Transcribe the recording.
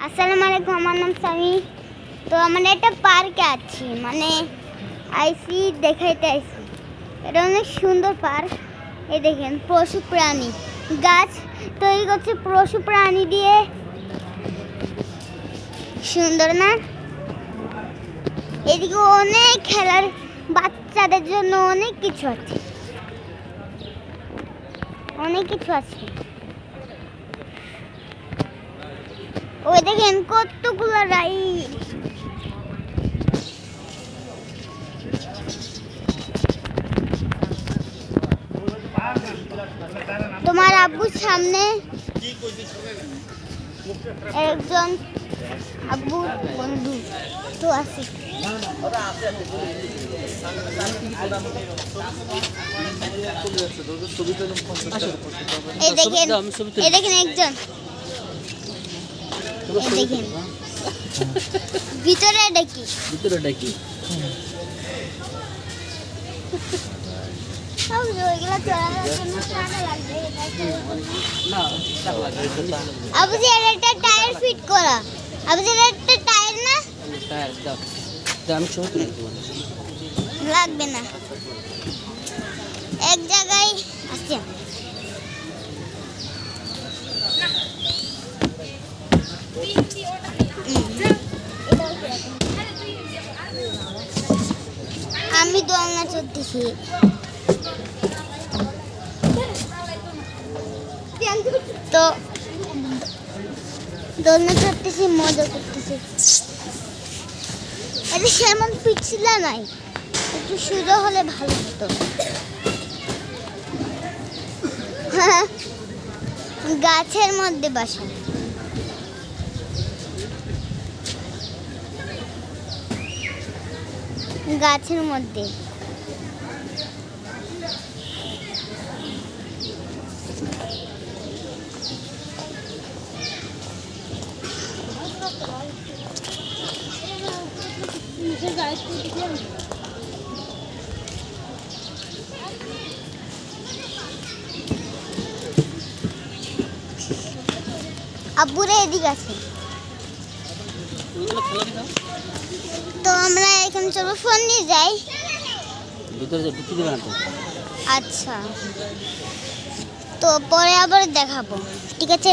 আসসালামু আলাইকুম, আমার নাম সামি। তো আমরা একটা পার্কে আছি, মানে আইসি দেখাইতে আইসি। এটা অনেক সুন্দর পার্ক। এই দেখেন পশু প্রাণী, গাছ তৈরি করছে পশু প্রাণী দিয়ে। সুন্দর না? এদিকে অনেক খেলার, বাচ্চাদের জন্য অনেক কিছু আছে, অনেক কিছু আছে। ওই দেখেন কতগুলো রাইড। তোমার আব্বুর সামনে একজন আব্বুর বন্ধু তো আছে। এই দেখেন, এই দেখেন একজন, এই দেখেন ভিতরে ডাকি, ভিতরে ডাকি। আবুজি একটা টায়ার ফিট করা। আবুজি একটা টায়ার না টায়ার দাও, আমি ছবি তুলে দেবো। লাগবে না, এক জায়গায় আছে। আমি দোলনা চড়তেছি। তো দোলনা চড়তেছি, মজা করতেছি। এটা সেমন পিছলা নাই, একটু সোজা হলে ভালো হতো। গাছের মধ্যে বাসা। গাছের মধ্যে আব্বুরা এদিকে আছে। তো আমরা এখানে চলো ফোন নিয়ে যাই। ভিতরে ঢুকতে দেবে না তো? আচ্ছা, তো পরে আবার দেখাবো, ঠিক আছে?